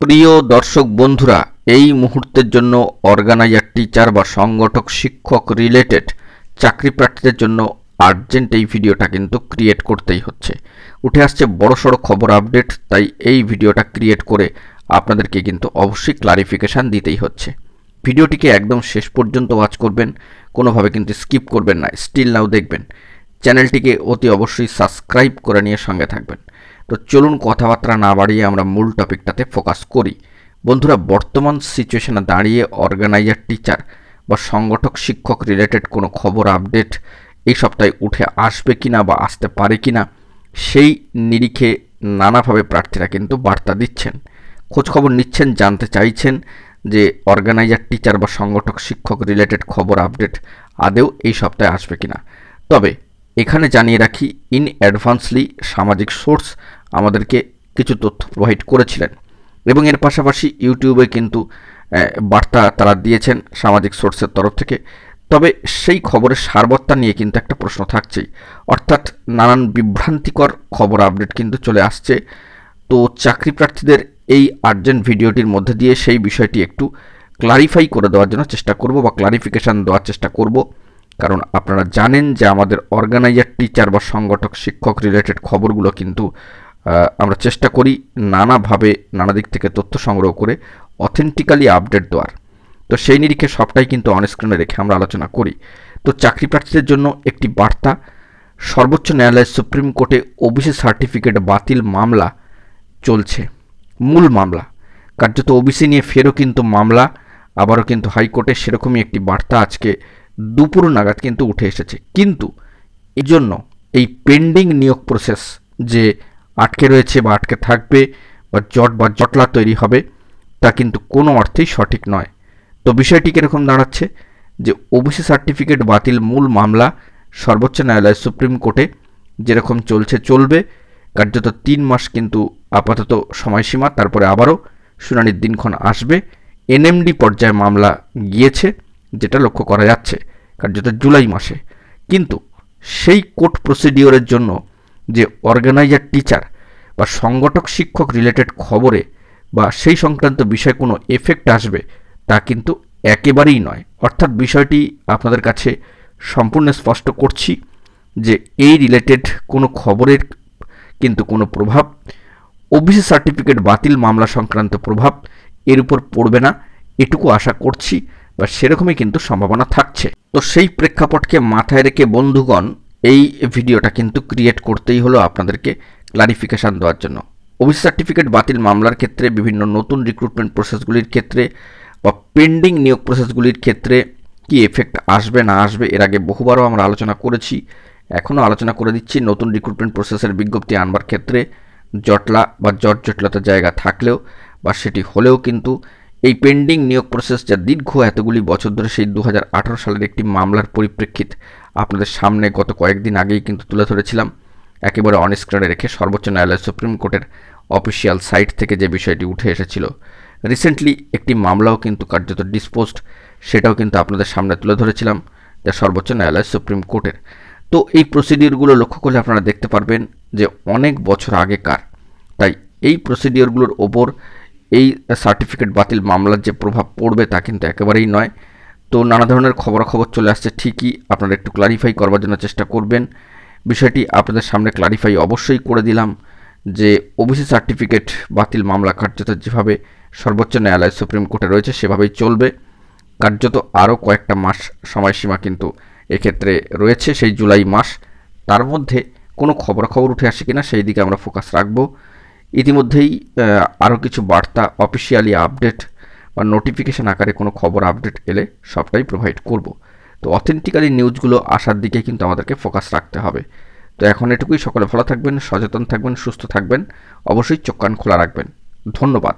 প্রিয় দর্শক বন্ধুরা, এই মুহূর্তের জন্য অর্গানাইজার টিচার বা সংগঠক শিক্ষক রিলেটেড চাকরি প্রার্থীদের জন্য আর্জেন্ট এই ভিডিওটা কিন্তু ক্রিয়েট করতেই হচ্ছে। উঠে আসছে বড়সড় খবর আপডেট, তাই এই ভিডিওটা ক্রিয়েট করে আপনাদেরকে কিন্তু অবশ্যই ক্লারিফিকেশান দিতেই হচ্ছে। ভিডিওটিকে একদম শেষ পর্যন্ত ওয়াচ করবেন, কোনোভাবে কিন্তু স্কিপ করবেন না, স্টিল নাও দেখবেন। চ্যানেলটিকে অতি অবশ্যই সাবস্ক্রাইব করে নিয়ে সঙ্গে থাকবেন। তো চলুন কথাবার্তা না বাড়িয়ে আমরা মূল টপিকটাতে ফোকাস করি। বন্ধুরা, বর্তমান সিচুয়েশনে দাঁড়িয়ে অর্গানাইজার টিচার বা সংগঠক শিক্ষক রিলেটেড কোনো খবর আপডেট এই সপ্তাহে উঠে আসবে কিনা বা আসতে পারে কিনা, সেই নিরিখে নানাভাবে প্রার্থীরা কিন্তু বার্তা দিচ্ছেন, খোঁজখবর নিচ্ছেন, জানতে চাইছেন যে অর্গানাইজার টিচার বা সংগঠক শিক্ষক রিলেটেড খবর আপডেট আদেও এই সপ্তাহে আসবে কিনা। তবে এখানে জানিয়ে রাখি, ইন অ্যাডভান্সলি সামাজিক সোর্স আমাদেরকে কিছু তথ্য প্রোভাইড করেছিলেন এবং এর পাশাপাশি ইউটিউবে কিন্তু বার্তা তারা দিয়েছেন সামাজিক সোর্সের তরফ থেকে। তবে সেই খবরের সারবত্তা নিয়ে কিন্তু একটা প্রশ্ন থাকছেই, অর্থাৎ নানান বিভ্রান্তিকর খবর আপডেট কিন্তু চলে আসছে। তো চাকরি প্রার্থীদের এই আর্জেন্ট ভিডিওটির মধ্যে দিয়ে সেই বিষয়টি একটু ক্লারিফাই করে দেওয়ার জন্য চেষ্টা করব বা ক্লারিফিকেশান দেওয়ার চেষ্টা করব। কারণ আপনারা জানেন যে আমাদের অর্গানাইজার টিচার বা সংগঠক শিক্ষক রিলেটেড খবরগুলো কিন্তু আমরা চেষ্টা করি নানাভাবে নানা দিক থেকে তথ্য সংগ্রহ করে অথেন্টিক্যালি আপডেট দেওয়ার। তো সেই নিরিখে সবটাই কিন্তু অনস্ক্রিনে রেখে আমরা আলোচনা করি। তো চাকরি প্রার্থীদের জন্য একটি বার্তা, সর্বোচ্চ ন্যায়ালয়ের সুপ্রিম কোর্টে ওবিসি সার্টিফিকেট বাতিল মামলা চলছে। মূল মামলা কার্যত ওবিসি নিয়ে ফেরও কিন্তু মামলা, আবারও কিন্তু হাইকোর্টে সেরকমই একটি বার্তা আজকে দুপুর নাগাদ কিন্তু উঠে এসেছে। কিন্তু এই জন্য এই পেন্ডিং নিয়োগ প্রসেস যে আটকে রয়েছে বা আটকে থাকবে বা জটলা তৈরি হবে, তা কিন্তু কোনো অর্থেই সঠিক নয়। তো বিষয়টি কীরকম দাঁড়াচ্ছে যে ওবিসি সার্টিফিকেট বাতিল মূল মামলা সর্বোচ্চ ন্যায়ালয় সুপ্রিম কোর্টে যেরকম চলবে, কার্যত 3 মাস কিন্তু আপাতত সময়সীমা, তারপরে আবারও শুনানির দিনক্ষণ আসবে। এনএমডি পর্যায়ে মামলা গিয়েছে, যেটা লক্ষ্য করা যাচ্ছে কার্যত জুলাই মাসে। কিন্তু সেই কোর্ট প্রসিডিওরের জন্য যে অর্গানাইজার টিচার বা সংগঠক শিক্ষক রিলেটেড খবরে বা সেই সংক্রান্ত বিষয়ে কোনো এফেক্ট আসবে, তা কিন্তু একেবারেই নয়। অর্থাৎ বিষয়টি আপনাদের কাছে সম্পূর্ণ স্পষ্ট করছি যে এই রিলেটেড কোনো খবরের কিন্তু কোনো প্রভাব, ওবিসি সার্টিফিকেট বাতিল মামলা সংক্রান্ত প্রভাব এর উপর পড়বে না, এটুকু আশা করছি বা সেরকমই কিন্তু সম্ভাবনা থাকছে। তো সেই প্রেক্ষাপটকে মাথায় রেখে বন্ধুগণ, এই ভিডিওটা কিন্তু ক্রিয়েট করতেই হলো আপনাদেরকে ক্লারিফিকেশান দেওয়ার জন্য। ওবিসি সার্টিফিকেট বাতিল মামলার ক্ষেত্রে বিভিন্ন নতুন রিক্রুটমেন্ট প্রসেসগুলির ক্ষেত্রে বা পেন্ডিং নিয়োগ প্রসেসগুলির ক্ষেত্রে কি এফেক্ট আসবে না আসবে, এর আগে বহুবারও আমরা আলোচনা করেছি, এখনও আলোচনা করে দিচ্ছি। নতুন রিক্রুটমেন্ট প্রসেসের বিজ্ঞপ্তি আনবার ক্ষেত্রে জটলা বা জটিলতার জায়গা থাকলেও বা সেটি হলেও কিন্তু এই পেন্ডিং নিয়োগ প্রসেস যা দীর্ঘ এতগুলি বছর ধরে, সেই 2018 সালের একটি মামলার পরিপ্রেক্ষিত আপনাদের সামনে গত কয়েকদিন আগেই কিন্তু তুলে ধরেছিলাম, একেবারে অনস্ক্রিনে রেখে সর্বোচ্চ ন্যায়ালয় সুপ্রিম কোর্টের অফিসিয়াল সাইট থেকে যে বিষয়টি উঠে এসেছিল। রিসেন্টলি একটি মামলাও কিন্তু কার্যত ডিসপোজড, সেটাও কিন্তু আপনাদের সামনে তুলে ধরেছিলাম, যা সর্বোচ্চ ন্যায়ালয় সুপ্রিম কোর্টের। তো এই প্রসিডিওরগুলো লক্ষ্য করলে আপনারা দেখতে পারবেন যে অনেক বছর আগেকার, তাই এই প্রসিডিওরগুলোর ওপর এই সার্টিফিকেট বাতিল মামলার যে প্রভাব পড়বে তা কিন্তু একেবারেই নয়। তো নানা ধরনের খবরাখবর চলে আসছে ঠিকই, আপনারা একটু ক্লারিফাই করবার জন্য চেষ্টা করবেন। বিষয়টি আপনাদের সামনে ক্লারিফাই অবশ্যই করে দিলাম যে ওবিসি সার্টিফিকেট বাতিল মামলা কার্যত যেভাবে সর্বোচ্চ ন্যায়ালয় সুপ্রিম কোর্টে রয়েছে সেভাবেই চলবে। কার্যত আরও কয়েকটা মাস সময়সীমা কিন্তু এক্ষেত্রে রয়েছে, সেই জুলাই মাস। তার মধ্যে কোনো খবরাখবর উঠে আসে কিনা সেই দিকে আমরা ফোকাস রাখব। ইতিমধ্যেই আরও কিছু বার্তা, অফিসিয়ালি আপডেট বা নোটিফিকেশান আকারে কোনো খবর আপডেট এলে সবটাই প্রোভাইড করব। তো অথেন্টিক্যালি নিউজগুলো আসার দিকে কিন্তু আমাদেরকে ফোকাস রাখতে হবে। তো এখন এটুকুই, সকলে ভালো থাকবেন, সচেতন থাকবেন, সুস্থ থাকবেন, অবশ্যই চোখ কান খোলা রাখবেন। ধন্যবাদ।